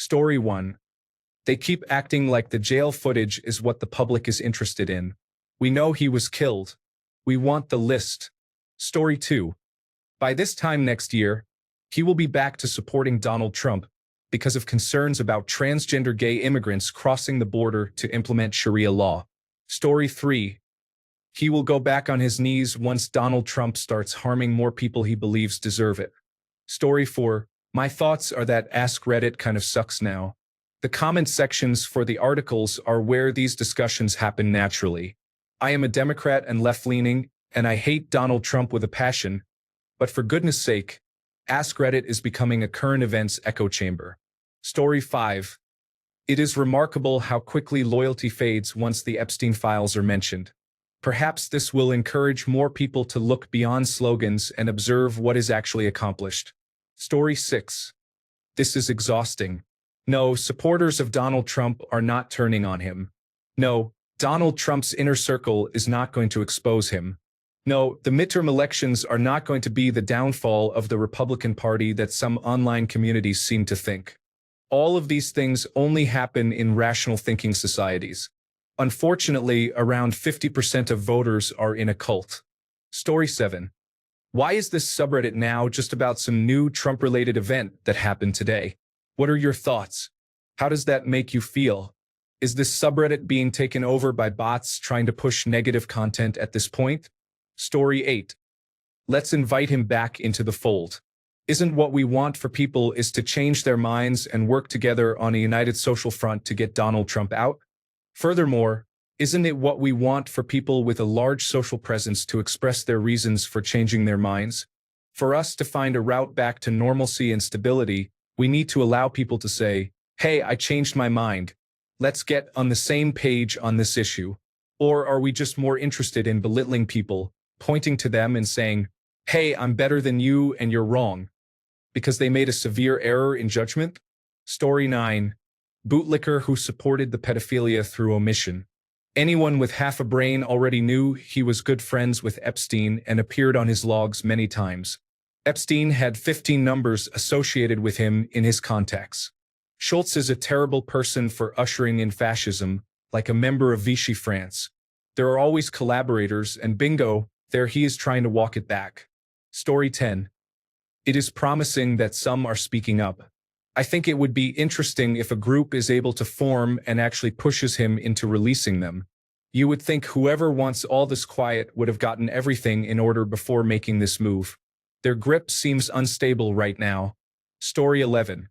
Story 1. They keep acting like the jail footage is what the public is interested in. We know he was killed. We want the list. Story 2. By this time next year, he will be back to supporting Donald Trump because of concerns about transgender gay immigrants crossing the border to implement Sharia law. Story 3. He will go back on his knees once Donald Trump starts harming more people he believes deserve it. Story 4. My thoughts are that AskReddit kind of sucks now. The comment sections for the articles are where these discussions happen naturally. I am a Democrat and left-leaning, and I hate Donald Trump with a passion, but for goodness sake, AskReddit is becoming a current events echo chamber. Story 5. It is remarkable how quickly loyalty fades once the Epstein files are mentioned. Perhaps this will encourage more people to look beyond slogans and observe what is actually accomplished. Story 6. This is exhausting. No, supporters of Donald Trump are not turning on him. No, Donald Trump's inner circle is not going to expose him. No, the midterm elections are not going to be the downfall of the Republican Party that some online communities seem to think. All of these things only happen in rational thinking societies. Unfortunately, around 50% of voters are in a cult. Story 7. Why is this subreddit now just about some new Trump-related event that happened today? What are your thoughts? How does that make you feel? Is this subreddit being taken over by bots trying to push negative content at this point? Story 8. Let's invite him back into the fold. Isn't what we want for people is to change their minds and work together on a united social front to get Donald Trump out? Furthermore, isn't it what we want for people with a large social presence to express their reasons for changing their minds? For us to find a route back to normalcy and stability, we need to allow people to say, hey, I changed my mind. Let's get on the same page on this issue. Or are we just more interested in belittling people, pointing to them and saying, hey, I'm better than you and you're wrong, because they made a severe error in judgment? Story 9. Bootlicker who supported the pedophilia through omission. Anyone with half a brain already knew he was good friends with Epstein and appeared on his logs many times. Epstein had 15 numbers associated with him in his contacts. Schulz is a terrible person for ushering in fascism, like a member of Vichy France. There are always collaborators, and bingo, there he is trying to walk it back. Story 10. It is promising that some are speaking up. I think it would be interesting if a group is able to form and actually pushes him into releasing them. You would think whoever wants all this quiet would have gotten everything in order before making this move. Their grip seems unstable right now. Story 11.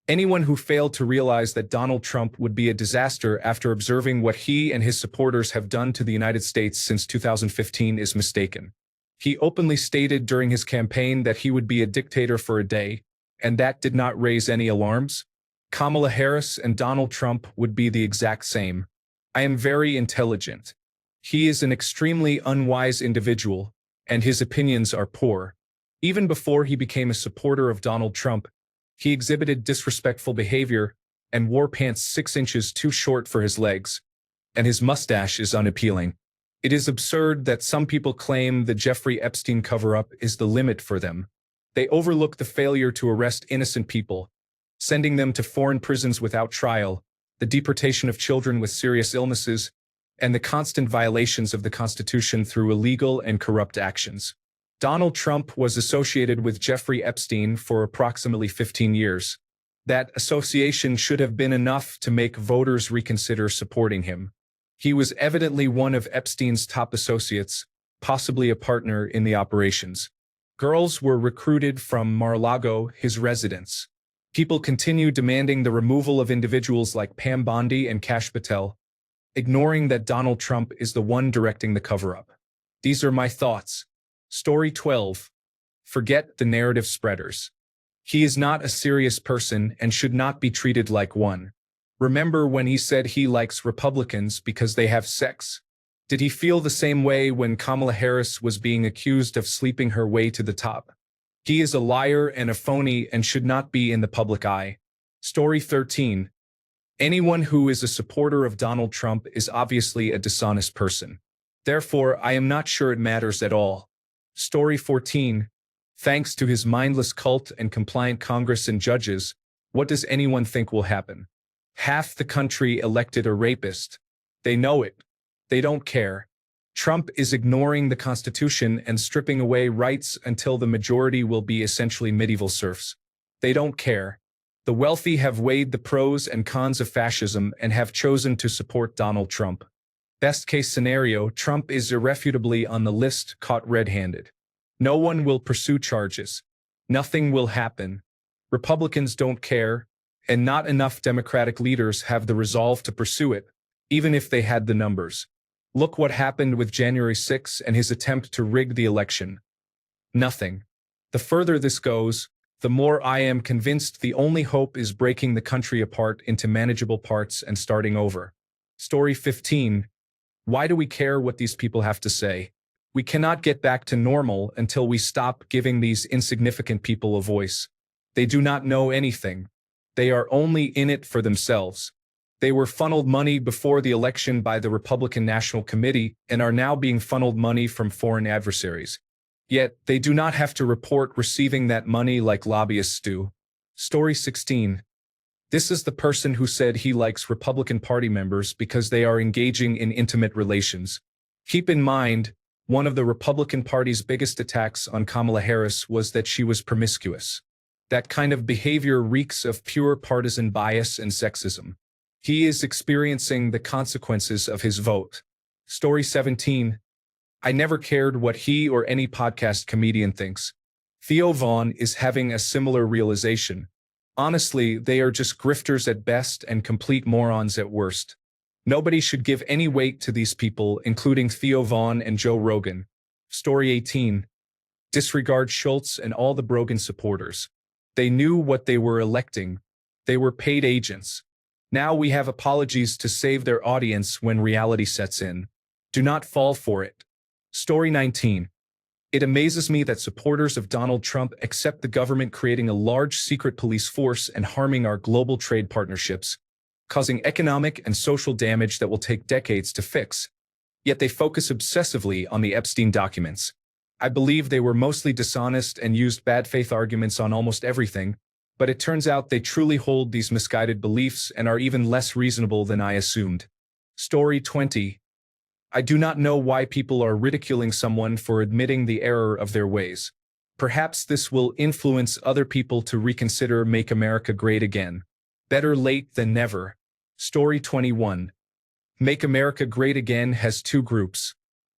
Anyone who failed to realize that Donald Trump would be a disaster after observing what he and his supporters have done to the United States since 2015 is mistaken. He openly stated during his campaign that he would be a dictator for a day, and that did not raise any alarms. Kamala Harris and Donald Trump would be the exact same. I am very intelligent. He is an extremely unwise individual, and his opinions are poor. Even before he became a supporter of Donald Trump, he exhibited disrespectful behavior and wore pants 6 inches too short for his legs, and his mustache is unappealing. It is absurd that some people claim the Jeffrey Epstein cover-up is the limit for them. They overlook the failure to arrest innocent people, sending them to foreign prisons without trial, the deportation of children with serious illnesses, and the constant violations of the Constitution through illegal and corrupt actions. Donald Trump was associated with Jeffrey Epstein for approximately 15 years. That association should have been enough to make voters reconsider supporting him. He was evidently one of Epstein's top associates, possibly a partner in the operations. Girls were recruited from Mar-a-Lago, his residence. People continue demanding the removal of individuals like Pam Bondi and Kash Patel, ignoring that Donald Trump is the one directing the cover-up. These are my thoughts. Story 12. Forget the narrative spreaders. He is not a serious person and should not be treated like one. Remember when he said he likes Republicans because they have sex? Did he feel the same way when Kamala Harris was being accused of sleeping her way to the top? He is a liar and a phony and should not be in the public eye. Story 13. Anyone who is a supporter of Donald Trump is obviously a dishonest person. Therefore, I am not sure it matters at all. Story 14. Thanks to his mindless cult and compliant Congress and judges, What does anyone think will happen? Half the country elected a rapist. They know it. They don't care. Trump is ignoring the Constitution and stripping away rights until the majority will be essentially medieval serfs. They don't care. The wealthy have weighed the pros and cons of fascism and have chosen to support Donald Trump. Best case scenario, Trump is irrefutably on the list, caught red-handed. No one will pursue charges. Nothing will happen. Republicans don't care, and not enough Democratic leaders have the resolve to pursue it, even if they had the numbers. Look what happened with January 6 and his attempt to rig the election. Nothing. The further this goes, the more I am convinced the only hope is breaking the country apart into manageable parts and starting over. Story 15. Why do we care what these people have to say? We cannot get back to normal until we stop giving these insignificant people a voice. They do not know anything. They are only in it for themselves. They were funneled money before the election by the Republican National Committee and are now being funneled money from foreign adversaries. Yet, they do not have to report receiving that money like lobbyists do. Story 16. This is the person who said he likes Republican Party members because they are engaging in intimate relations. Keep in mind, one of the Republican Party's biggest attacks on Kamala Harris was that she was promiscuous. That kind of behavior reeks of pure partisan bias and sexism. He is experiencing the consequences of his vote. Story 17. I never cared what he or any podcast comedian thinks. Theo Von is having a similar realization. Honestly, they are just grifters at best and complete morons at worst. Nobody should give any weight to these people, including Theo Von and Joe Rogan. Story 18. Disregard Schulz and all the Brogan supporters. They knew what they were electing. They were paid agents. Now we have apologies to save their audience when reality sets in. Do not fall for it. Story 19. It amazes me that supporters of Donald Trump accept the government creating a large secret police force and harming our global trade partnerships, causing economic and social damage that will take decades to fix. Yet they focus obsessively on the Epstein documents. I believe they were mostly dishonest and used bad faith arguments on almost everything, but it turns out they truly hold these misguided beliefs and are even less reasonable than I assumed. Story 20. I do not know why people are ridiculing someone for admitting the error of their ways. Perhaps this will influence other people to reconsider Make America Great Again. Better late than never. Story 21. Make America Great Again has two groups.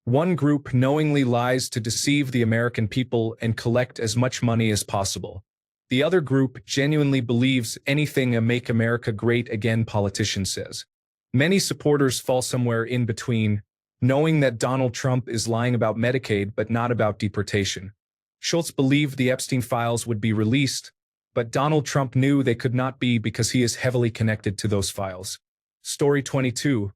One group knowingly lies to deceive the American people and collect as much money as possible. The other group genuinely believes anything a Make America Great Again politician says. Many supporters fall somewhere in between, knowing that Donald Trump is lying about Medicaid but not about deportation. Schulz believed the Epstein files would be released, but Donald Trump knew they could not be because he is heavily connected to those files. Story 22.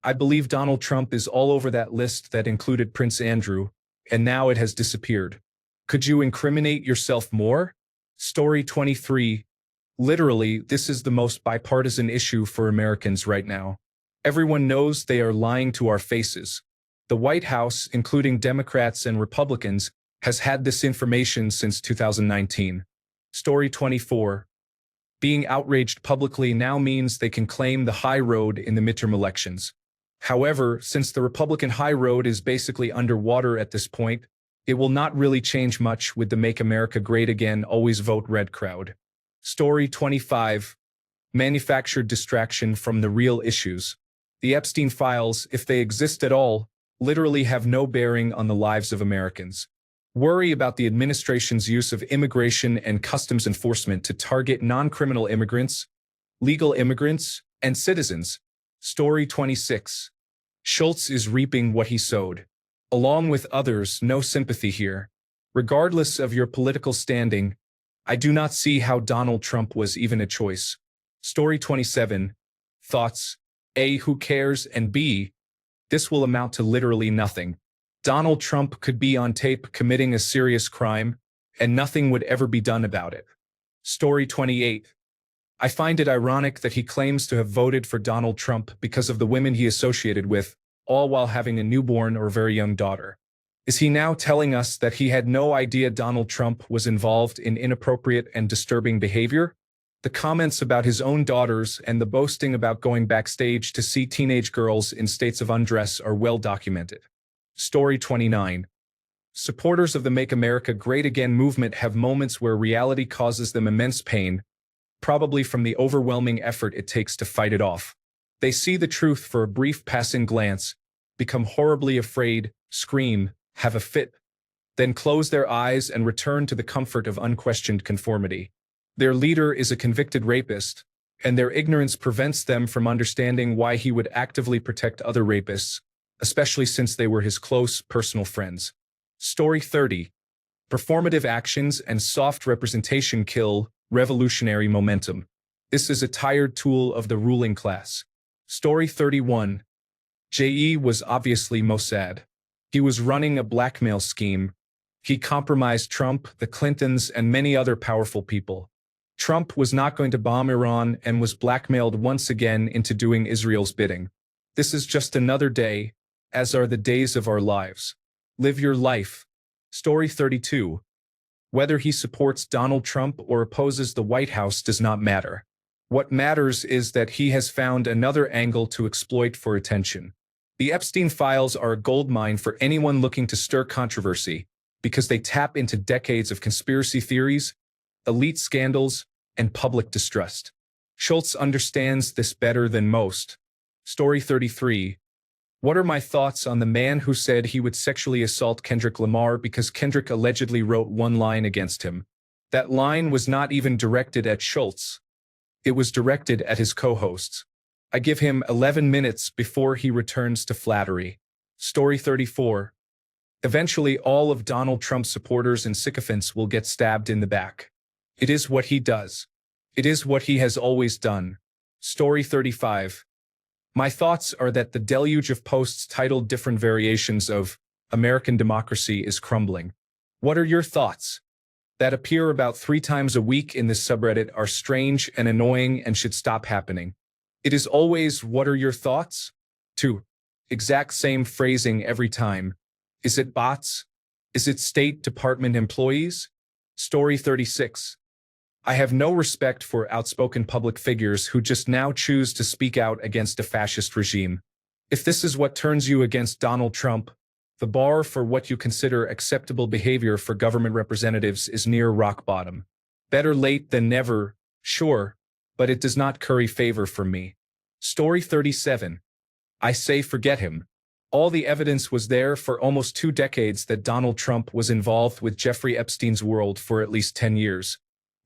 I believe Donald Trump is all over that list that included Prince Andrew, and now it has disappeared. Could you incriminate yourself more? Story 23. Literally, this is the most bipartisan issue for Americans right now. Everyone knows they are lying to our faces. The White House, including Democrats and Republicans, has had this information since 2019. Story 24. Being outraged publicly now means they can claim the high road in the midterm elections. However, since the Republican high road is basically underwater at this point, it will not really change much with the Make America Great Again always vote red crowd. Story 25. Manufactured distraction from the real issues. The Epstein files, if they exist at all, literally have no bearing on the lives of Americans. Worry about the administration's use of immigration and customs enforcement to target non-criminal immigrants, legal immigrants, and citizens. Story 26. Schulz is reaping what he sowed. Along with others, no sympathy here. Regardless of your political standing, I do not see how Donald Trump was even a choice. Story 27. Thoughts. A. Who cares? And B. This will amount to literally nothing. Donald Trump could be on tape committing a serious crime, and nothing would ever be done about it. Story 28. I find it ironic that he claims to have voted for Donald Trump because of the women he associated with, all while having a newborn or very young daughter. Is he now telling us that he had no idea Donald Trump was involved in inappropriate and disturbing behavior? The comments about his own daughters and the boasting about going backstage to see teenage girls in states of undress are well documented. Story 29. Supporters of the Make America Great Again movement have moments where reality causes them immense pain, probably from the overwhelming effort it takes to fight it off. They see the truth for a brief passing glance, become horribly afraid, scream, have a fit, then close their eyes and return to the comfort of unquestioned conformity. Their leader is a convicted rapist, and their ignorance prevents them from understanding why he would actively protect other rapists, especially since they were his close, personal friends. Story 30. Performative actions and soft representation kill revolutionary momentum. This is a tired tool of the ruling class. Story 31. J.E. was obviously Mossad. He was running a blackmail scheme. He compromised Trump, the Clintons, and many other powerful people. Trump was not going to bomb Iran and was blackmailed once again into doing Israel's bidding. This is just another day, as are the days of our lives. Live your life. Story 32. Whether he supports Donald Trump or opposes the White House does not matter. What matters is that he has found another angle to exploit for attention. The Epstein files are a goldmine for anyone looking to stir controversy, because they tap into decades of conspiracy theories, elite scandals, and public distrust. Schulz understands this better than most. Story 33. What are my thoughts on the man who said he would sexually assault Kendrick Lamar because Kendrick allegedly wrote one line against him? That line was not even directed at Schulz. It was directed at his co-hosts. I give him 11 minutes before he returns to flattery. Story 34. Eventually, all of Donald Trump's supporters and sycophants will get stabbed in the back. It is what he does. It is what he has always done. Story 35. My thoughts are that the deluge of posts titled different variations of American democracy is crumbling. What are your thoughts? That appear about 3 times a week in this subreddit are strange and annoying and should stop happening. It is always, what are your thoughts? 2. Exact same phrasing every time. Is it bots? Is it State Department employees? Story 36. I have no respect for outspoken public figures who just now choose to speak out against a fascist regime. If this is what turns you against Donald Trump, the bar for what you consider acceptable behavior for government representatives is near rock bottom. Better late than never, sure, but it does not curry favor for me. Story 37. I say forget him. All the evidence was there for almost 2 decades that Donald Trump was involved with Jeffrey Epstein's world for at least 10 years.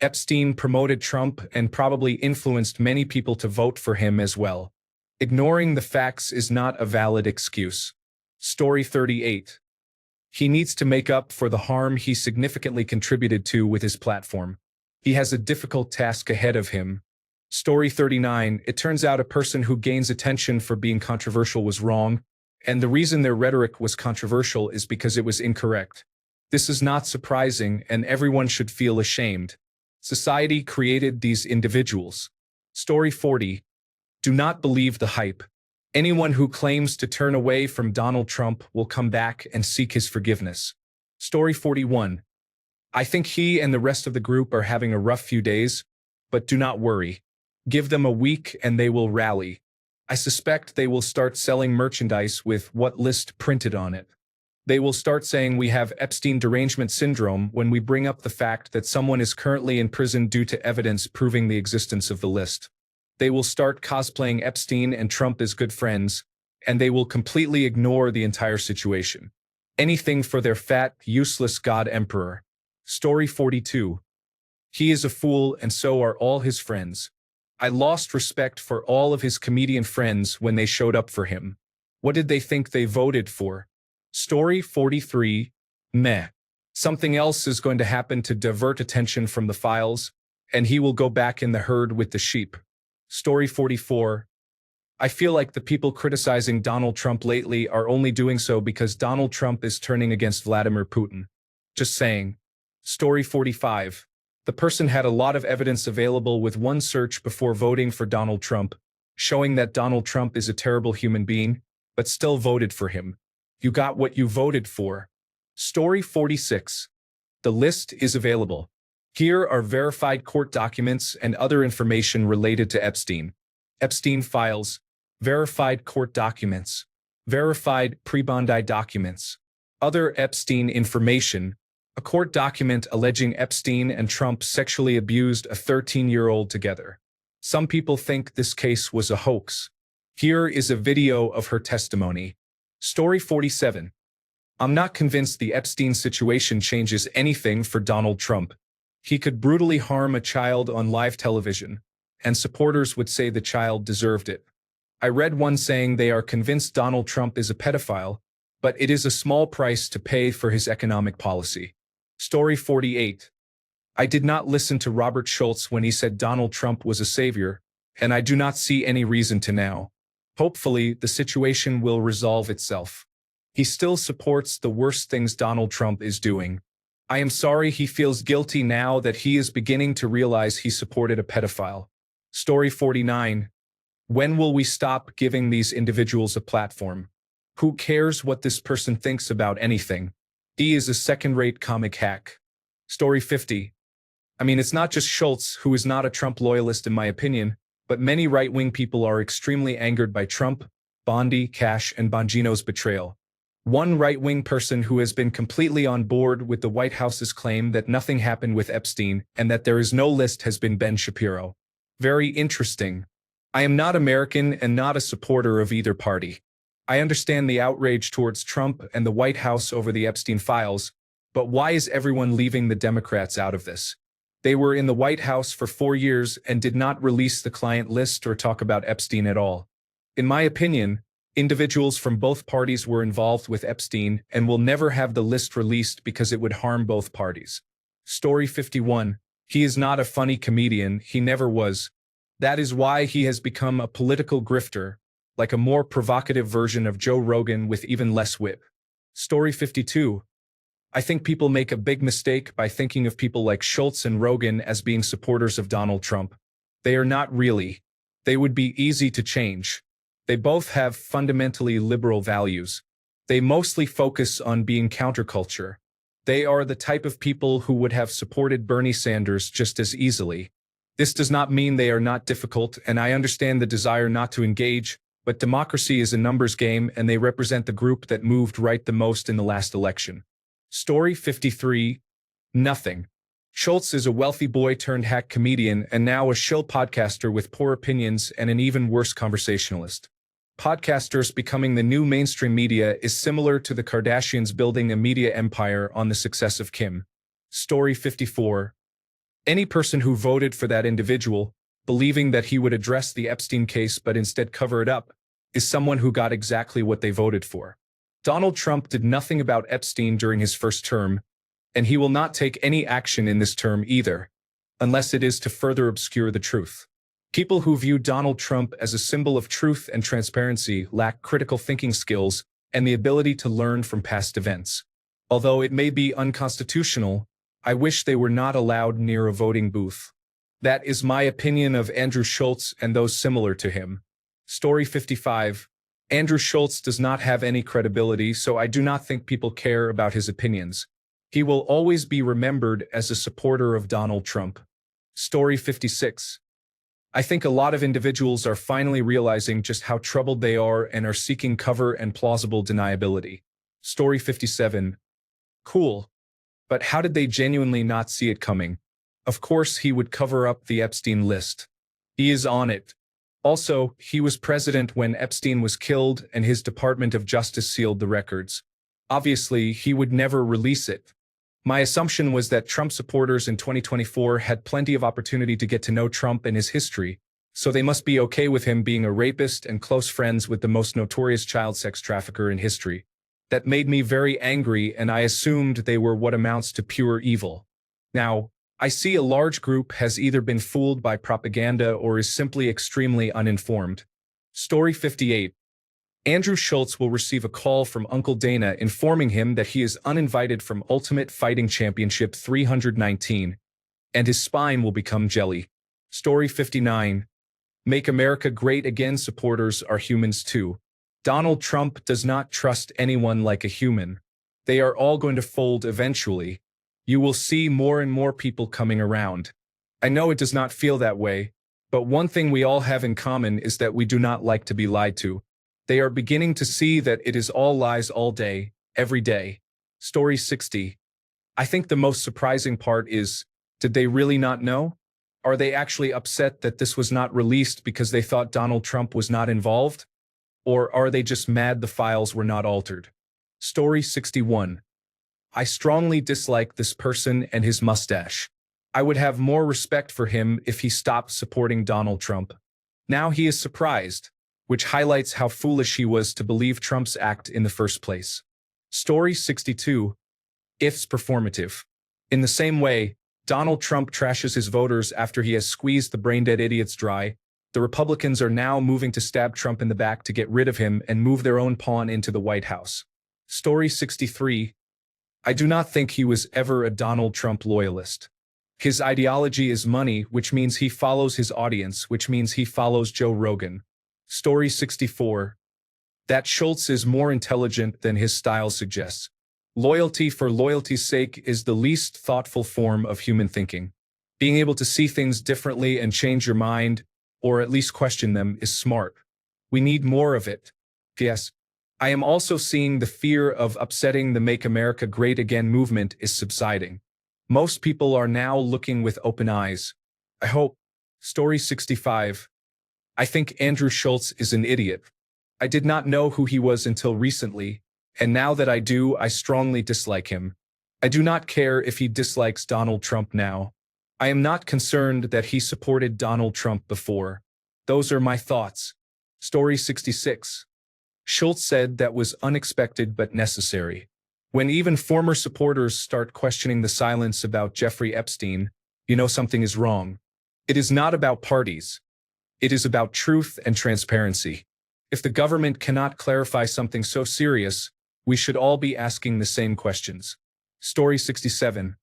Epstein promoted Trump and probably influenced many people to vote for him as well. Ignoring the facts is not a valid excuse. Story 38. He needs to make up for the harm he significantly contributed to with his platform. He has a difficult task ahead of him. Story 39. It turns out a person who gains attention for being controversial was wrong, and the reason their rhetoric was controversial is because it was incorrect. This is not surprising, and everyone should feel ashamed. Society created these individuals. Story 40. Do not believe the hype. Anyone who claims to turn away from Donald Trump will come back and seek his forgiveness. Story 41. I think he and the rest of the group are having a rough few days, but do not worry. Give them a week and they will rally. I suspect they will start selling merchandise with what list printed on it. They will start saying we have Epstein derangement syndrome when we bring up the fact that someone is currently in prison due to evidence proving the existence of the list. They will start cosplaying Epstein and Trump as good friends, and they will completely ignore the entire situation. Anything for their fat, useless god emperor. Story 42. He is a fool and so are all his friends. I lost respect for all of his comedian friends when they showed up for him. What did they think they voted for? Story 43. Meh. Something else is going to happen to divert attention from the files, and he will go back in the herd with the sheep. Story 44. I feel like the people criticizing Donald Trump lately are only doing so because Donald Trump is turning against Vladimir Putin. Just saying. Story 45. The person had a lot of evidence available with one search before voting for Donald Trump, showing that Donald Trump is a terrible human being, but still voted for him. You got what you voted for. Story 46. The list is available. Here are verified court documents and other information related to Epstein. Epstein files, verified court documents, verified pre-Bondi documents, other Epstein information, a court document alleging Epstein and Trump sexually abused a 13-year-old together. Some people think this case was a hoax. Here is a video of her testimony. Story 47. I'm not convinced the Epstein situation changes anything for Donald Trump. He could brutally harm a child on live television, and supporters would say the child deserved it. I read one saying they are convinced Donald Trump is a pedophile, but it is a small price to pay for his economic policy. Story 48. I did not listen to Robert Schulz when he said Donald Trump was a savior, and I do not see any reason to now. Hopefully, the situation will resolve itself. He still supports the worst things Donald Trump is doing. I am sorry he feels guilty now that he is beginning to realize he supported a pedophile. Story 49. When will we stop giving these individuals a platform? Who cares what this person thinks about anything? He is a second-rate comic hack. Story 50. I mean, it's not just Schulz who is not a Trump loyalist in my opinion, but many right-wing people are extremely angered by Trump, Bondi, Cash, and Bongino's betrayal. One right-wing person who has been completely on board with the White House's claim that nothing happened with Epstein and that there is no list has been Ben Shapiro. Very interesting. I am not American and not a supporter of either party. I understand the outrage towards Trump and the White House over the Epstein files, but why is everyone leaving the Democrats out of this? They were in the White House for 4 years and did not release the client list or talk about Epstein at all. In my opinion, individuals from both parties were involved with Epstein and will never have the list released because it would harm both parties. Story 51. He is not a funny comedian, he never was. That is why he has become a political grifter, like a more provocative version of Joe Rogan with even less wit. Story 52. I think people make a big mistake by thinking of people like Schulz and Rogan as being supporters of Donald Trump. They are not really. They would be easy to change. They both have fundamentally liberal values. They mostly focus on being counterculture. They are the type of people who would have supported Bernie Sanders just as easily. This does not mean they are not difficult, and I understand the desire not to engage, but democracy is a numbers game and they represent the group that moved right the most in the last election. Story 53. Nothing. Schulz is a wealthy boy turned hack comedian and now a shill podcaster with poor opinions and an even worse conversationalist. Podcasters becoming the new mainstream media is similar to the Kardashians building a media empire on the success of Kim. Story 54. Any person who voted for that individual, believing that he would address the Epstein case but instead cover it up, is someone who got exactly what they voted for. Donald Trump did nothing about Epstein during his first term, and he will not take any action in this term either, unless it is to further obscure the truth. People who view Donald Trump as a symbol of truth and transparency lack critical thinking skills and the ability to learn from past events. Although it may be unconstitutional, I wish they were not allowed near a voting booth. That is my opinion of Andrew Schulz and those similar to him. Story 55. Andrew Schulz does not have any credibility, so I do not think people care about his opinions. He will always be remembered as a supporter of Donald Trump. Story 56. I think a lot of individuals are finally realizing just how troubled they are and are seeking cover and plausible deniability. Story 57. Cool. But how did they genuinely not see it coming? Of course he would cover up the Epstein list. He is on it. Also, he was president when Epstein was killed and his Department of Justice sealed the records. Obviously, he would never release it. My assumption was that Trump supporters in 2024 had plenty of opportunity to get to know Trump and his history, so they must be okay with him being a rapist and close friends with the most notorious child sex trafficker in history. That made me very angry, and I assumed they were what amounts to pure evil. Now, I see a large group has either been fooled by propaganda or is simply extremely uninformed. Story 58. Andrew Schulz will receive a call from Uncle Dana informing him that he is uninvited from Ultimate Fighting Championship 319, and his spine will become jelly. Story 59. Make America Great Again supporters are humans too. Donald Trump does not trust anyone like a human. They are all going to fold eventually. You will see more and more people coming around. I know it does not feel that way, but one thing we all have in common is that we do not like to be lied to. They are beginning to see that it is all lies all day, every day. Story 60. I think the most surprising part is, did they really not know? Are they actually upset that this was not released because they thought Donald Trump was not involved? Or are they just mad the files were not altered? Story 61. I strongly dislike this person and his mustache. I would have more respect for him if he stopped supporting Donald Trump. Now he is surprised, which highlights how foolish he was to believe Trump's act in the first place. Story 62. If's performative. In the same way, Donald Trump trashes his voters after he has squeezed the brain-dead idiots dry. The Republicans are now moving to stab Trump in the back to get rid of him and move their own pawn into the White House. Story 63. I do not think he was ever a Donald Trump loyalist. His ideology is money, which means he follows his audience, which means he follows Joe Rogan. Story 64. That Schulz is more intelligent than his style suggests. Loyalty for loyalty's sake is the least thoughtful form of human thinking. Being able to see things differently and change your mind, or at least question them, is smart. We need more of it. P.S. I am also seeing the fear of upsetting the Make America Great Again movement is subsiding. Most people are now looking with open eyes. I hope. Story 65. I think Andrew Schulz is an idiot. I did not know who he was until recently, and now that I do, I strongly dislike him. I do not care if he dislikes Donald Trump now. I am not concerned that he supported Donald Trump before. Those are my thoughts. Story 66. Schulz said that was unexpected but necessary. When even former supporters start questioning the silence about Jeffrey Epstein, you know something is wrong. It is not about parties. It is about truth and transparency. If the government cannot clarify something so serious, we should all be asking the same questions. Story 67.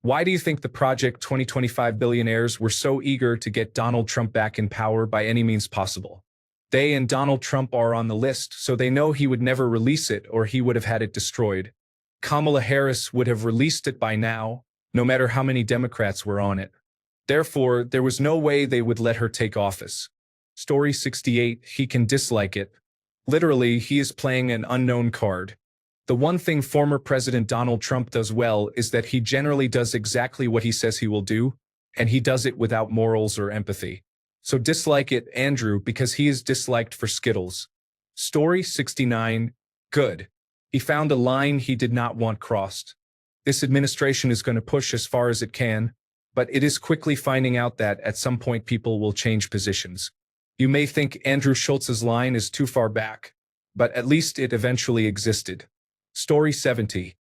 Why do you think the Project 2025 billionaires were so eager to get Donald Trump back in power by any means possible? They and Donald Trump are on the list, so they know he would never release it or he would have had it destroyed. Kamala Harris would have released it by now, no matter how many Democrats were on it. Therefore, there was no way they would let her take office. Story 68. He can dislike it. Literally, he is playing an unknown card. The one thing former President Donald Trump does well is that he generally does exactly what he says he will do, and he does it without morals or empathy. So dislike it, Andrew, because he is disliked for Skittles. Story 69. Good. He found a line he did not want crossed. This administration is going to push as far as it can, but it is quickly finding out that at some point people will change positions. You may think Andrew Schulz's line is too far back, but at least it eventually existed. Story 70.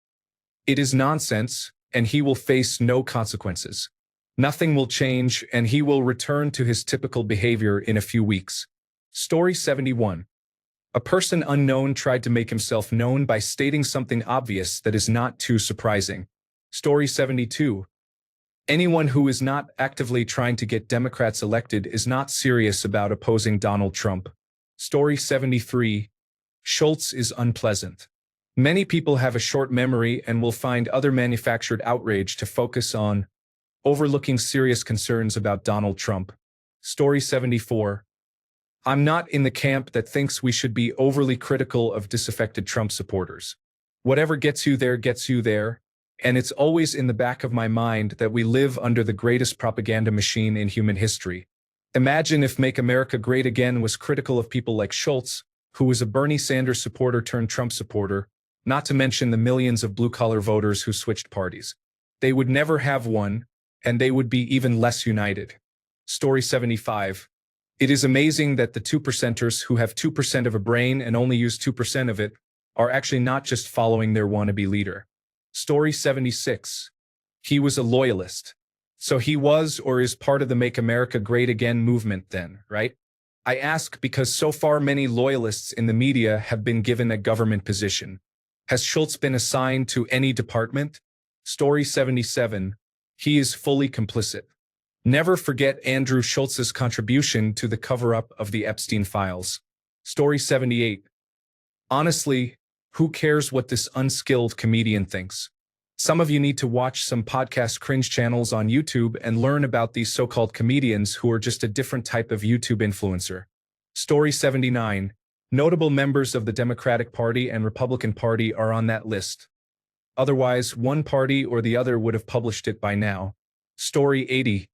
It is nonsense, and he will face no consequences. Nothing will change, and he will return to his typical behavior in a few weeks. Story 71. A person unknown tried to make himself known by stating something obvious that is not too surprising. Story 72. Anyone who is not actively trying to get Democrats elected is not serious about opposing Donald Trump. Story 73. Schulz is unpleasant. Many people have a short memory and will find other manufactured outrage to focus on, overlooking serious concerns about Donald Trump. Story 74. I'm not in the camp that thinks we should be overly critical of disaffected Trump supporters. Whatever gets you there, and it's always in the back of my mind that we live under the greatest propaganda machine in human history. Imagine if Make America Great Again was critical of people like Schulz, who was a Bernie Sanders supporter turned Trump supporter, not to mention the millions of blue-collar voters who switched parties. They would never have won, and they would be even less united. Story 75. It is amazing that the 2%ers who have 2% of a brain and only use 2% of it are actually not just following their wannabe leader. Story 76. He was a loyalist. So he was or is part of the Make America Great Again movement then, right? I ask because so far many loyalists in the media have been given a government position. Has Schulz been assigned to any department? Story 77. He is fully complicit. Never forget Andrew Schulz's contribution to the cover-up of the Epstein files. Story 78. Honestly, who cares what this unskilled comedian thinks? Some of you need to watch some podcast cringe channels on YouTube and learn about these so-called comedians who are just a different type of YouTube influencer. Story 79. Notable members of the Democratic Party and Republican Party are on that list. Otherwise, one party or the other would have published it by now. Story 80.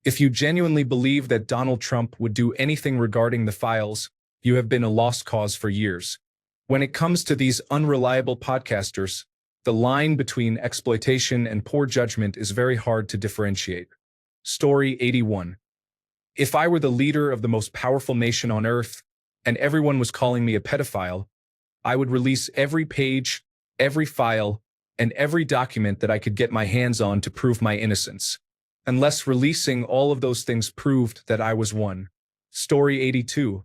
If you genuinely believe that Donald Trump would do anything regarding the files, you have been a lost cause for years. When it comes to these unreliable podcasters, the line between exploitation and poor judgment is very hard to differentiate. Story 81. If I were the leader of the most powerful nation on earth, and everyone was calling me a pedophile, I would release every page, every file, and every document that I could get my hands on to prove my innocence, unless releasing all of those things proved that I was one. Story 82.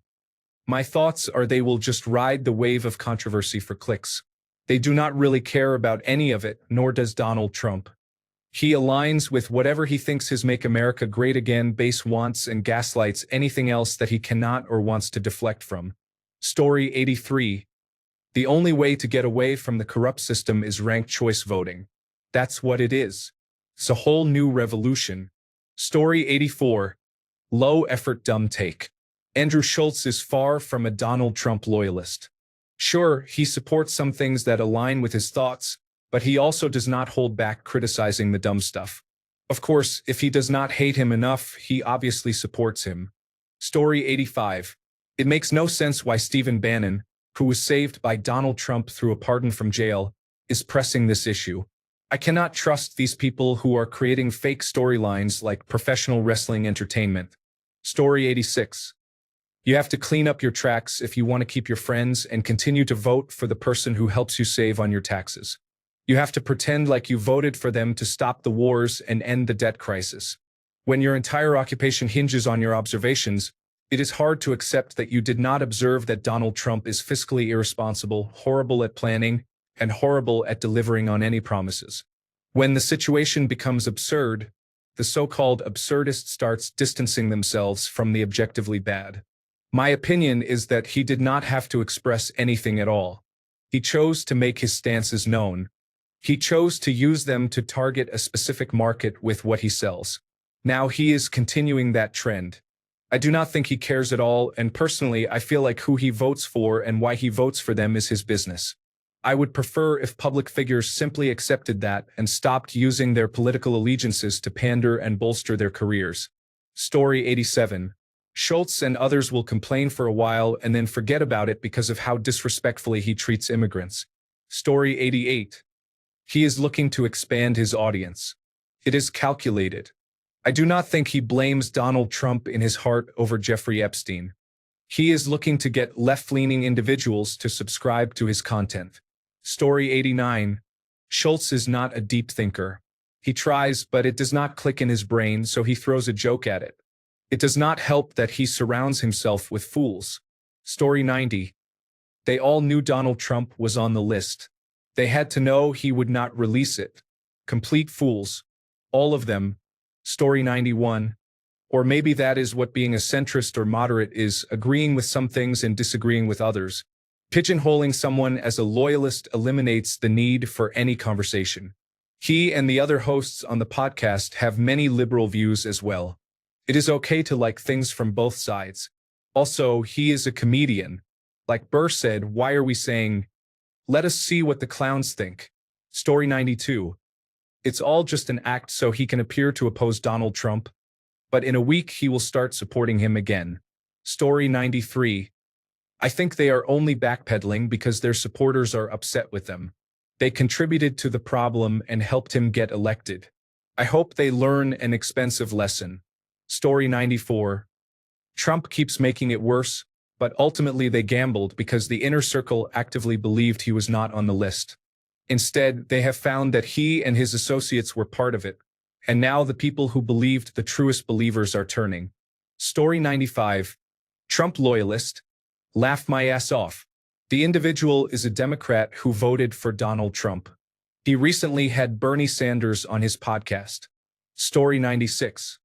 My thoughts are they will just ride the wave of controversy for clicks. They do not really care about any of it, nor does Donald Trump. He aligns with whatever he thinks his Make America Great Again base wants and gaslights anything else that he cannot or wants to deflect from. Story 83. The only way to get away from the corrupt system is ranked choice voting. That's what it is. It's a whole new revolution. Story 84. Low effort dumb take. Andrew Schulz is far from a Donald Trump loyalist. Sure, he supports some things that align with his thoughts, but he also does not hold back criticizing the dumb stuff. Of course, if he does not hate him enough, he obviously supports him. Story 85. It makes no sense why Stephen Bannon, who was saved by Donald Trump through a pardon from jail, is pressing this issue. I cannot trust these people who are creating fake storylines like professional wrestling entertainment. Story 86. You have to clean up your tracks if you want to keep your friends and continue to vote for the person who helps you save on your taxes. You have to pretend like you voted for them to stop the wars and end the debt crisis. When your entire occupation hinges on your observations, it is hard to accept that you did not observe that Donald Trump is fiscally irresponsible, horrible at planning, and horrible at delivering on any promises. When the situation becomes absurd, the so-called absurdist starts distancing themselves from the objectively bad. My opinion is that he did not have to express anything at all. He chose to make his stances known. He chose to use them to target a specific market with what he sells. Now he is continuing that trend. I do not think he cares at all, and personally I feel like who he votes for and why he votes for them is his business. I would prefer if public figures simply accepted that and stopped using their political allegiances to pander and bolster their careers. Story 87. Schulz and others will complain for a while and then forget about it because of how disrespectfully he treats immigrants. Story 88. He is looking to expand his audience. It is calculated. I do not think he blames Donald Trump in his heart over Jeffrey Epstein. He is looking to get left-leaning individuals to subscribe to his content. Story 89. Schulz is not a deep thinker. He tries, but it does not click in his brain, so he throws a joke at it. It does not help that he surrounds himself with fools. Story 90. They all knew Donald Trump was on the list. They had to know he would not release it. Complete fools. All of them. Story 91. Or maybe that is what being a centrist or moderate is, agreeing with some things and disagreeing with others. Pigeonholing someone as a loyalist eliminates the need for any conversation. He and the other hosts on the podcast have many liberal views as well. It is okay to like things from both sides. Also, he is a comedian. Like Burr said, why are we saying, let us see what the clowns think? Story 92. It's all just an act so he can appear to oppose Donald Trump, but in a week he will start supporting him again. Story 93. I think they are only backpedaling because their supporters are upset with them. They contributed to the problem and helped him get elected. I hope they learn an expensive lesson. Story 94. Trump keeps making it worse, but ultimately they gambled because the inner circle actively believed he was not on the list. Instead, they have found that he and his associates were part of it, and now the people who believed the truest believers are turning. Story 95. Trump loyalist. Laugh my ass off. The individual is a Democrat who voted for Donald Trump. He recently had Bernie Sanders on his podcast. Story 96.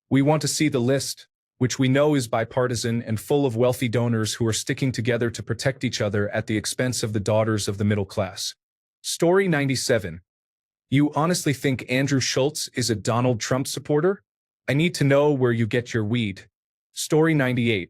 We want to see the list, which we know is bipartisan and full of wealthy donors who are sticking together to protect each other at the expense of the daughters of the middle class. Story 97. You honestly think Andrew Schulz is a Donald Trump supporter? I need to know where you get your weed. Story 98.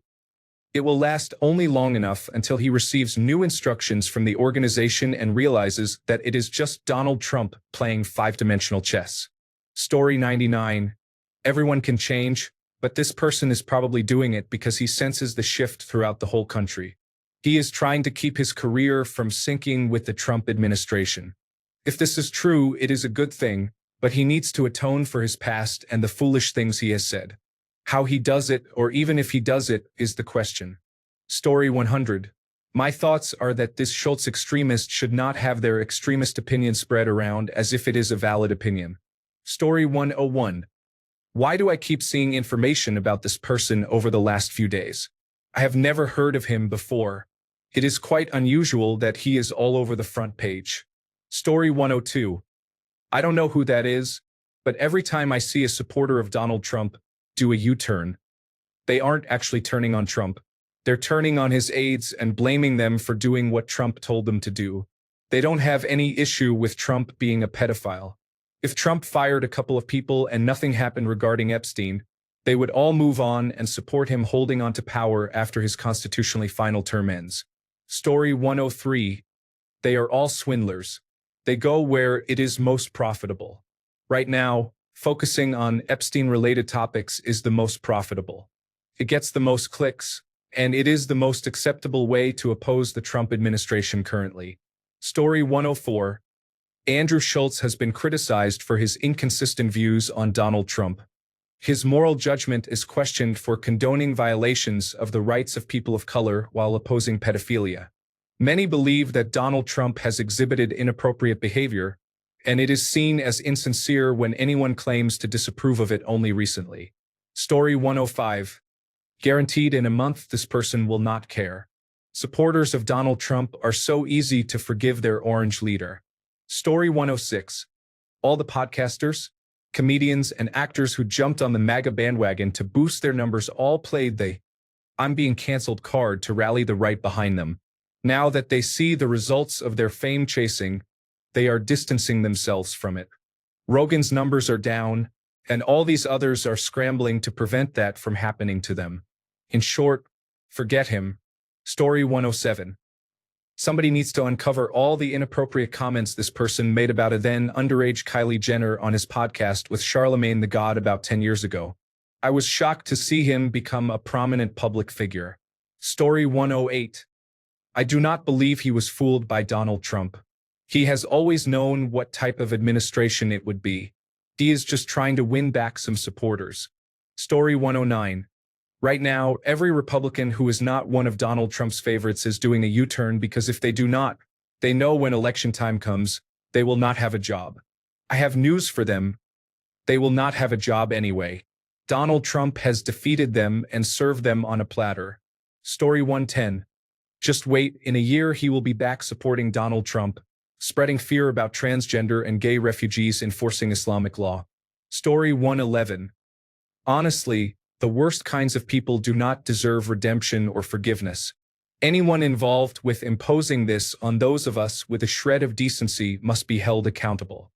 It will last only long enough until he receives new instructions from the organization and realizes that it is just Donald Trump playing five-dimensional chess. Story 99. Everyone can change, but this person is probably doing it because he senses the shift throughout the whole country. He is trying to keep his career from sinking with the Trump administration. If this is true, it is a good thing, but he needs to atone for his past and the foolish things he has said. How he does it, or even if he does it, is the question. Story 100. My thoughts are that this Schulz extremist should not have their extremist opinion spread around as if it is a valid opinion. Story 101. Why do I keep seeing information about this person over the last few days? I have never heard of him before. It is quite unusual that he is all over the front page. Story 102. I don't know who that is, but every time I see a supporter of Donald Trump do a U-turn, they aren't actually turning on Trump. They're turning on his aides and blaming them for doing what Trump told them to do. They don't have any issue with Trump being a pedophile. If Trump fired a couple of people and nothing happened regarding Epstein, they would all move on and support him holding on to power after his constitutionally final term ends. Story 103. They are all swindlers. They go where it is most profitable. Right now, focusing on Epstein-related topics is the most profitable. It gets the most clicks, and it is the most acceptable way to oppose the Trump administration currently. Story 104. Andrew Schulz has been criticized for his inconsistent views on Donald Trump. His moral judgment is questioned for condoning violations of the rights of people of color while opposing pedophilia. Many believe that Donald Trump has exhibited inappropriate behavior, and it is seen as insincere when anyone claims to disapprove of it only recently. Story 105. Guaranteed in a month this person will not care. Supporters of Donald Trump are so easy to forgive their orange leader. Story 106. All the podcasters, comedians, and actors who jumped on the MAGA bandwagon to boost their numbers all played the "I'm being canceled" card to rally the right behind them. Now that they see the results of their fame chasing, they are distancing themselves from it. Rogan's numbers are down, and all these others are scrambling to prevent that from happening to them. In short, forget him. Story 107. Somebody needs to uncover all the inappropriate comments this person made about a then underage Kylie Jenner on his podcast with Charlemagne the God about 10 years ago. I was shocked to see him become a prominent public figure. Story 108. I do not believe he was fooled by Donald Trump. He has always known what type of administration it would be. He is just trying to win back some supporters. Story 109. Right now, every Republican who is not one of Donald Trump's favorites is doing a U-turn because if they do not, they know when election time comes, they will not have a job. I have news for them. They will not have a job anyway. Donald Trump has defeated them and served them on a platter. Story 110. Just wait, in a year he will be back supporting Donald Trump, spreading fear about transgender and gay refugees enforcing Islamic law. Story 111. Honestly, the worst kinds of people do not deserve redemption or forgiveness. Anyone involved with imposing this on those of us with a shred of decency must be held accountable.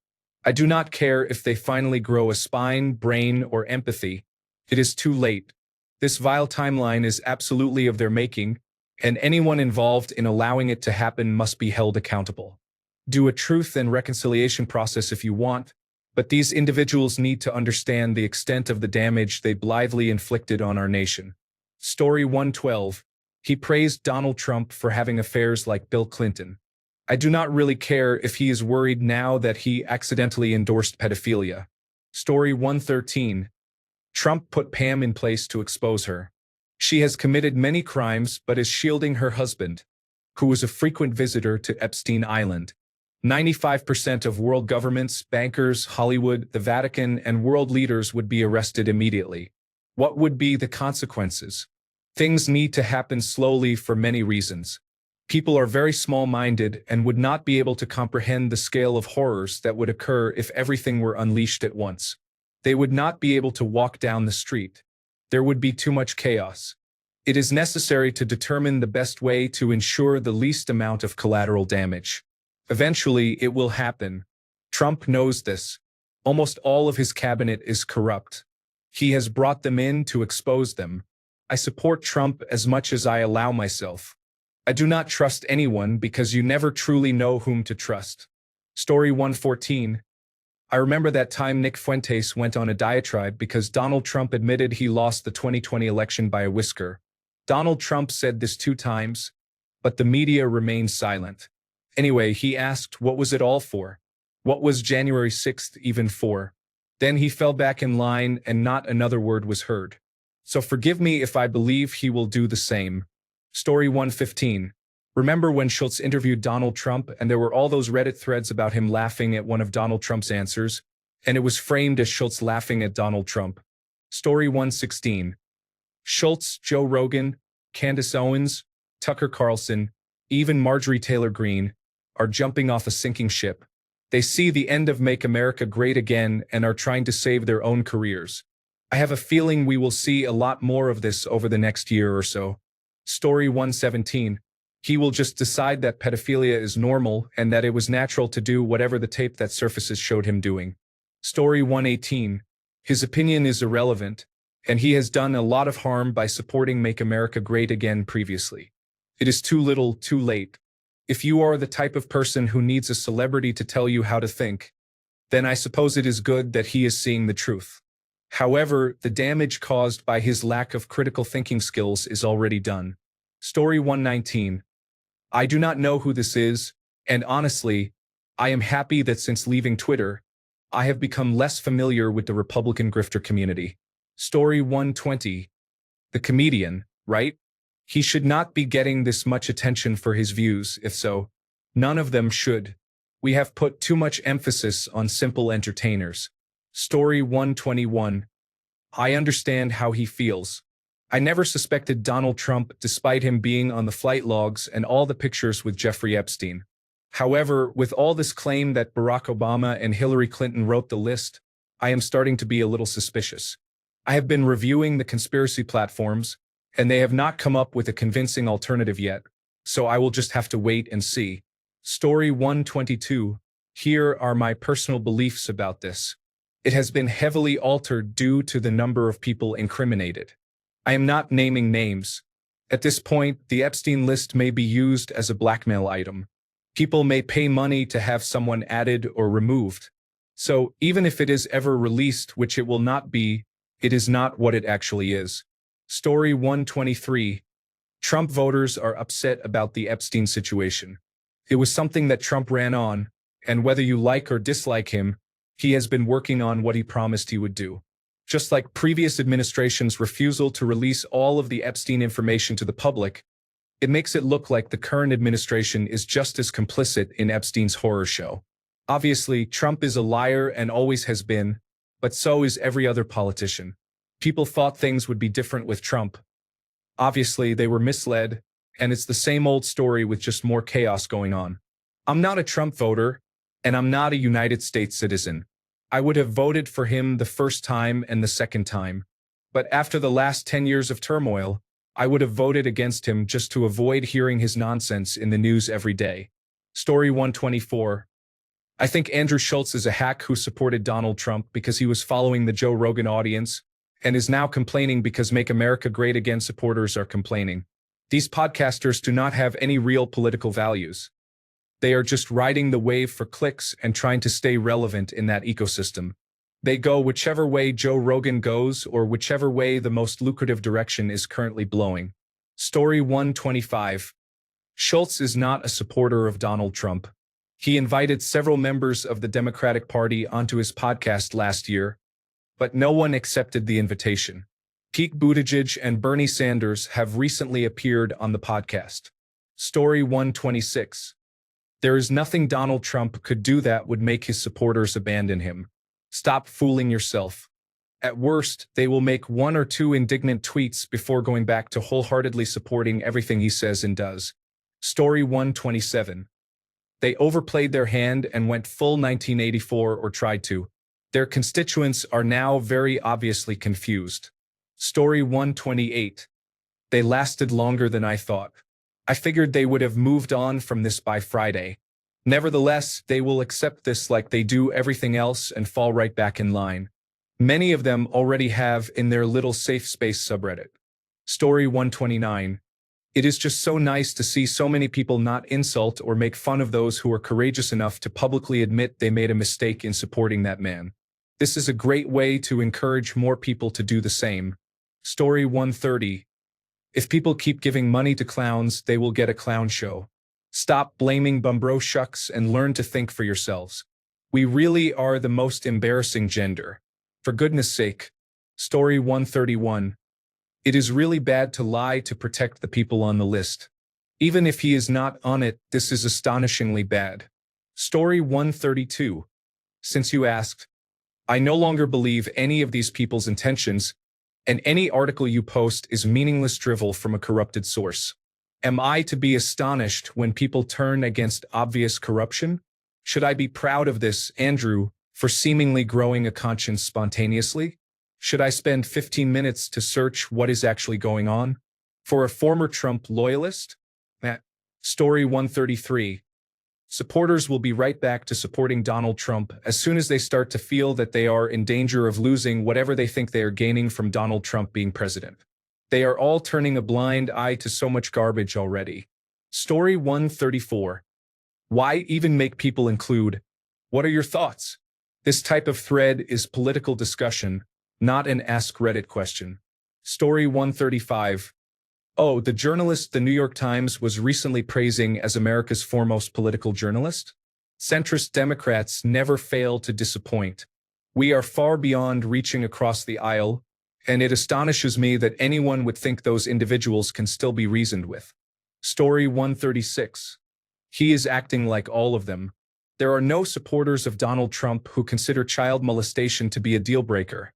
I do not care if they finally grow a spine, brain, or empathy. It is too late. This vile timeline is absolutely of their making, and anyone involved in allowing it to happen must be held accountable. Do a truth and reconciliation process if you want, but these individuals need to understand the extent of the damage they blithely inflicted on our nation. Story 112. He praised Donald Trump for having affairs like Bill Clinton. I do not really care if he is worried now that he accidentally endorsed pedophilia. Story 113. Trump put Pam in place to expose her. She has committed many crimes but is shielding her husband, who was a frequent visitor to Epstein Island. 95% of world governments, bankers, Hollywood, the Vatican, and world leaders would be arrested immediately. What would be the consequences? Things need to happen slowly for many reasons. People are very small-minded and would not be able to comprehend the scale of horrors that would occur if everything were unleashed at once. They would not be able to walk down the street. There would be too much chaos. It is necessary to determine the best way to ensure the least amount of collateral damage. Eventually, it will happen. Trump knows this. Almost all of his cabinet is corrupt. He has brought them in to expose them. I support Trump as much as I allow myself. I do not trust anyone because you never truly know whom to trust. Story 114. I remember that time Nick Fuentes went on a diatribe because Donald Trump admitted he lost the 2020 election by a whisker. Donald Trump said this 2 times, but the media remained silent. Anyway, he asked, what was it all for? What was January 6th even for? Then he fell back in line and not another word was heard. So forgive me if I believe he will do the same. Story 115. Remember when Schulz interviewed Donald Trump and there were all those Reddit threads about him laughing at one of Donald Trump's answers? And it was framed as Schulz laughing at Donald Trump. Story 116. Schulz, Joe Rogan, Candace Owens, Tucker Carlson, even Marjorie Taylor Greene are jumping off a sinking ship. They see the end of Make America Great Again and are trying to save their own careers. I have a feeling we will see a lot more of this over the next year or so. Story 117. He will just decide that pedophilia is normal and that it was natural to do whatever the tape that surfaces showed him doing. Story 118. His opinion is irrelevant, and he has done a lot of harm by supporting Make America Great Again previously. It is too little, too late. If you are the type of person who needs a celebrity to tell you how to think, then I suppose it is good that he is seeing the truth. However, the damage caused by his lack of critical thinking skills is already done. Story 119. I do not know who this is, and honestly, I am happy that since leaving Twitter, I have become less familiar with the Republican grifter community. Story 120. The comedian, right? He should not be getting this much attention for his views, if so. None of them should. We have put too much emphasis on simple entertainers. Story 121. I understand how he feels. I never suspected Donald Trump despite him being on the flight logs and all the pictures with Jeffrey Epstein. However, with all this claim that Barack Obama and Hillary Clinton wrote the list, I am starting to be a little suspicious. I have been reviewing the conspiracy platforms, and they have not come up with a convincing alternative yet, so I will just have to wait and see. Story 122. Here are my personal beliefs about this. It has been heavily altered due to the number of people incriminated. I am not naming names. At this point, the Epstein list may be used as a blackmail item. People may pay money to have someone added or removed. So even if it is ever released, which it will not be, it is not what it actually is. Story 123. Trump voters are upset about the Epstein situation. It was something that Trump ran on, and whether you like or dislike him, he has been working on what he promised he would do. Just like previous administrations' refusal to release all of the Epstein information to the public, it makes it look like the current administration is just as complicit in Epstein's horror show. Obviously, Trump is a liar and always has been, but so is every other politician. People thought things would be different with Trump. Obviously, they were misled, and it's the same old story with just more chaos going on. I'm not a Trump voter, and I'm not a United States citizen. I would have voted for him the first time and the second time. But after the last 10 years of turmoil, I would have voted against him just to avoid hearing his nonsense in the news every day. Story 124. I think Andrew Schulz is a hack who supported Donald Trump because he was following the Joe Rogan audience, and is now complaining because Make America Great Again supporters are complaining. These podcasters do not have any real political values. They are just riding the wave for clicks and trying to stay relevant in that ecosystem. They go whichever way Joe Rogan goes or whichever way the most lucrative direction is currently blowing. Story 125. Schulz is not a supporter of Donald Trump. He invited several members of the Democratic Party onto his podcast last year, but no one accepted the invitation. Pete Buttigieg and Bernie Sanders have recently appeared on the podcast. Story 126. There is nothing Donald Trump could do that would make his supporters abandon him. Stop fooling yourself. At worst, they will make 1 or 2 indignant tweets before going back to wholeheartedly supporting everything he says and does. Story 127. They overplayed their hand and went full 1984 or tried to. Their constituents are now very obviously confused. Story 128. They lasted longer than I thought. I figured they would have moved on from this by Friday. Nevertheless, they will accept this like they do everything else and fall right back in line. Many of them already have in their little safe space subreddit. Story 129. It is just so nice to see so many people not insult or make fun of those who are courageous enough to publicly admit they made a mistake in supporting that man. This is a great way to encourage more people to do the same. Story 130. If people keep giving money to clowns, they will get a clown show. Stop blaming bumbro shucks and learn to think for yourselves. We really are the most embarrassing gender. For goodness sake. Story 131. It is really bad to lie to protect the people on the list. Even if he is not on it, this is astonishingly bad. Story 132. Since you asked, I no longer believe any of these people's intentions, and any article you post is meaningless drivel from a corrupted source. Am I to be astonished when people turn against obvious corruption? Should I be proud of this, Andrew, for seemingly growing a conscience spontaneously? Should I spend 15 minutes to search what is actually going on? For a former Trump loyalist? Story 133. Supporters will be right back to supporting Donald Trump as soon as they start to feel that they are in danger of losing whatever they think they are gaining from Donald Trump being president. They are all turning a blind eye to so much garbage already. Story 134. Why even make people include? What are your thoughts? This type of thread is political discussion, not an AskReddit question. Story 135. Oh, the journalist the New York Times was recently praising as America's foremost political journalist? Centrist Democrats never fail to disappoint. We are far beyond reaching across the aisle, and it astonishes me that anyone would think those individuals can still be reasoned with. Story 136. He is acting like all of them. There are no supporters of Donald Trump who consider child molestation to be a deal breaker.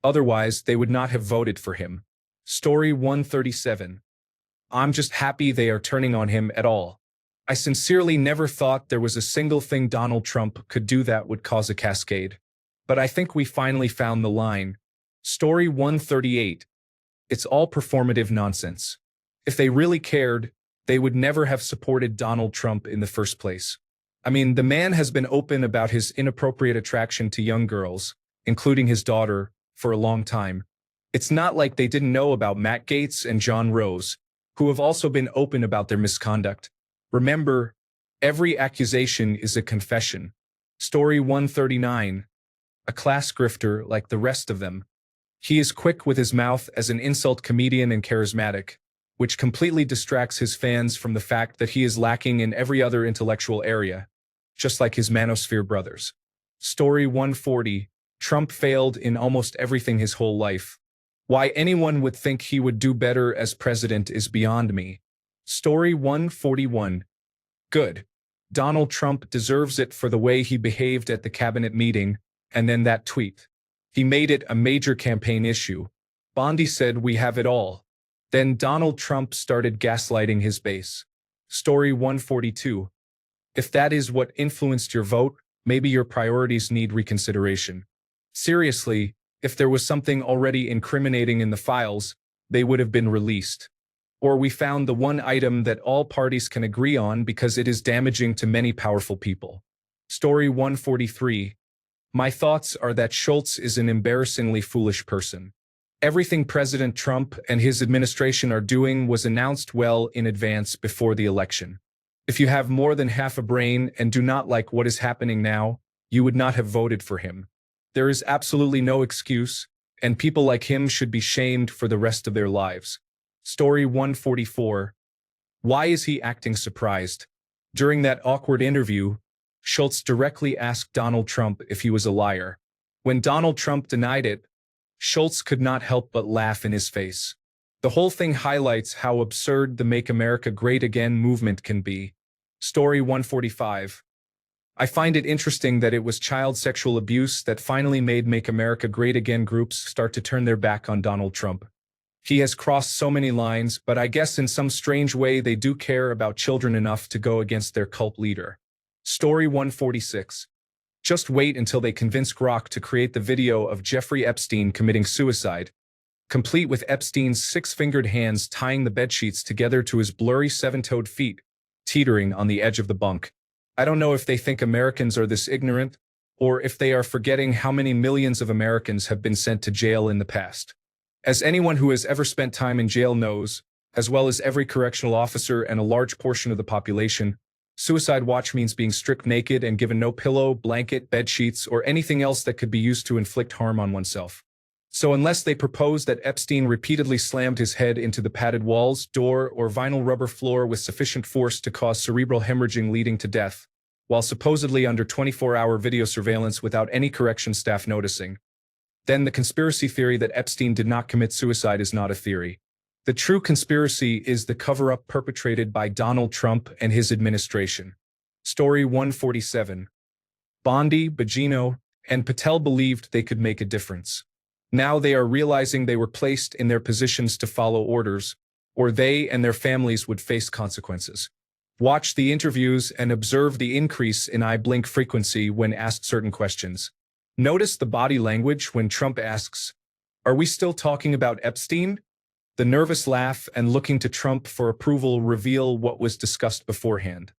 Otherwise, they would not have voted for him. Story 137. I'm just happy they are turning on him at all. I sincerely never thought there was a single thing Donald Trump could do that would cause a cascade. But I think we finally found the line. Story 138. It's all performative nonsense. If they really cared, they would never have supported Donald Trump in the first place. I mean, the man has been open about his inappropriate attraction to young girls, including his daughter, for a long time. It's not like they didn't know about Matt Gaetz and John Rose, who have also been open about their misconduct. Remember, every accusation is a confession. Story 139. A class grifter like the rest of them. He is quick with his mouth as an insult comedian and charismatic, which completely distracts his fans from the fact that he is lacking in every other intellectual area, just like his manosphere brothers. Story 140. Trump failed in almost everything his whole life. Why anyone would think he would do better as president is beyond me. Story 141. Good. Donald Trump deserves it for the way he behaved at the cabinet meeting, and then that tweet. He made it a major campaign issue. Bondi said we have it all. Then Donald Trump started gaslighting his base. Story 142. If that is what influenced your vote, maybe your priorities need reconsideration. Seriously, if there was something already incriminating in the files, they would have been released. Or we found the one item that all parties can agree on because it is damaging to many powerful people. Story 143. My thoughts are that Schulz is an embarrassingly foolish person. Everything President Trump and his administration are doing was announced well in advance before the election. If you have more than half a brain and do not like what is happening now, you would not have voted for him. There is absolutely no excuse, and people like him should be shamed for the rest of their lives. Story 144. Why is he acting surprised? During that awkward interview, Schulz directly asked Donald Trump if he was a liar. When Donald Trump denied it, Schulz could not help but laugh in his face. The whole thing highlights how absurd the Make America Great Again movement can be. Story 145. I find it interesting that it was child sexual abuse that finally made Make America Great Again groups start to turn their back on Donald Trump. He has crossed so many lines, but I guess in some strange way they do care about children enough to go against their cult leader. Story 146. Just wait until they convince Grok to create the video of Jeffrey Epstein committing suicide, complete with Epstein's six-fingered hands tying the bedsheets together to his blurry seven-toed feet, teetering on the edge of the bunk. I don't know if they think Americans are this ignorant, or if they are forgetting how many millions of Americans have been sent to jail in the past. As anyone who has ever spent time in jail knows, as well as every correctional officer and a large portion of the population, suicide watch means being stripped naked and given no pillow, blanket, bed sheets, or anything else that could be used to inflict harm on oneself. So unless they propose that Epstein repeatedly slammed his head into the padded walls, door, or vinyl rubber floor with sufficient force to cause cerebral hemorrhaging leading to death, while supposedly under 24-hour video surveillance without any correction staff noticing, then the conspiracy theory that Epstein did not commit suicide is not a theory. The true conspiracy is the cover-up perpetrated by Donald Trump and his administration. Story 147. Bondi, Bongino, and Patel believed they could make a difference. Now they are realizing they were placed in their positions to follow orders, or they and their families would face consequences. Watch the interviews and observe the increase in eye blink frequency when asked certain questions. Notice the body language when Trump asks, "Are we still talking about Epstein?" The nervous laugh and looking to Trump for approval reveal what was discussed beforehand.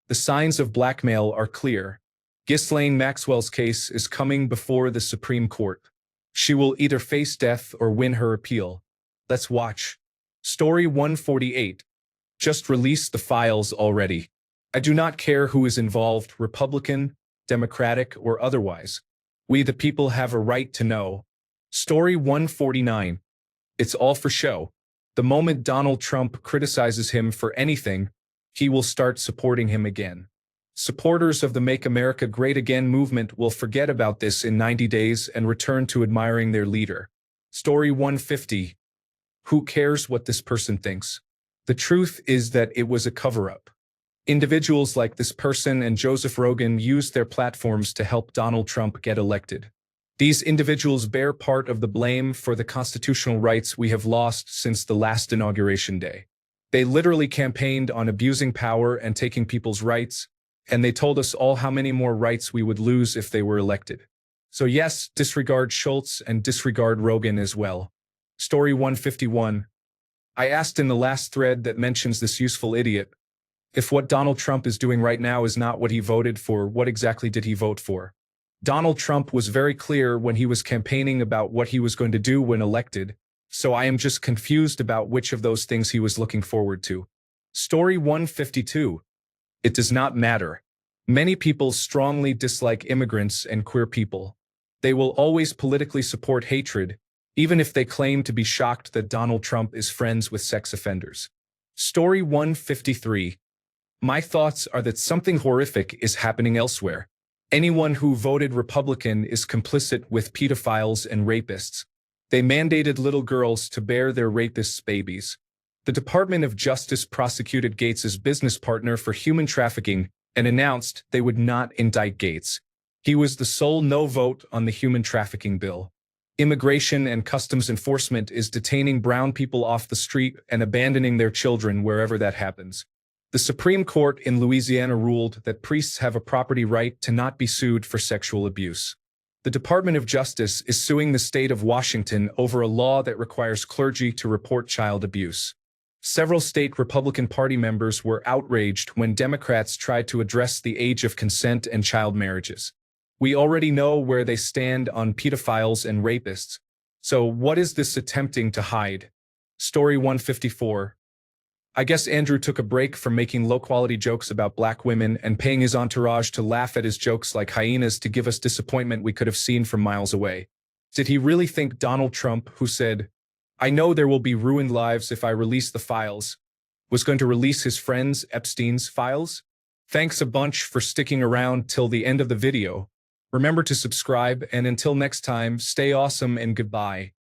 The signs of blackmail are clear. Ghislaine Maxwell's case is coming before the Supreme Court. She will either face death or win her appeal. Let's watch. Story 148. Just release the files already. I do not care who is involved, Republican, Democratic, or otherwise. We the people have a right to know. Story 149. It's all for show. The moment Donald Trump criticizes him for anything, he will start supporting him again. Supporters of the Make America Great Again movement will forget about this in 90 days and return to admiring their leader. Story 150. Who cares what this person thinks? The truth is that it was a cover-up. Individuals like this person and Joseph Rogan used their platforms to help Donald Trump get elected. These individuals bear part of the blame for the constitutional rights we have lost since the last inauguration day. They literally campaigned on abusing power and taking people's rights, and they told us all how many more rights we would lose if they were elected. So yes, disregard Schulz and disregard Rogan as well. Story 151. I asked in the last thread that mentions this useful idiot, if what Donald Trump is doing right now is not what he voted for, what exactly did he vote for? Donald Trump was very clear when he was campaigning about what he was going to do when elected, so I am just confused about which of those things he was looking forward to. Story 152. It does not matter. Many people strongly dislike immigrants and queer people. They will always politically support hatred, even if they claim to be shocked that Donald Trump is friends with sex offenders. Story 153. My thoughts are that something horrific is happening elsewhere. Anyone who voted Republican is complicit with pedophiles and rapists. They mandated little girls to bear their rapists' babies. The Department of Justice prosecuted Gates's business partner for human trafficking and announced they would not indict Gates. He was the sole no vote on the human trafficking bill. Immigration and Customs Enforcement is detaining brown people off the street and abandoning their children wherever that happens. The Supreme Court in Louisiana ruled that priests have a property right to not be sued for sexual abuse. The Department of Justice is suing the state of Washington over a law that requires clergy to report child abuse. Several state Republican Party members were outraged when Democrats tried to address the age of consent and child marriages. We already know where they stand on pedophiles and rapists. So what is this attempting to hide? Story 154. I guess Andrew took a break from making low-quality jokes about black women and paying his entourage to laugh at his jokes like hyenas to give us disappointment we could have seen from miles away. Did he really think Donald Trump, who said, "I know there will be ruined lives if I release the files," was going to release his friend's Epstein's files? Thanks a bunch for sticking around till the end of the video. Remember to subscribe, and until next time, stay awesome and goodbye.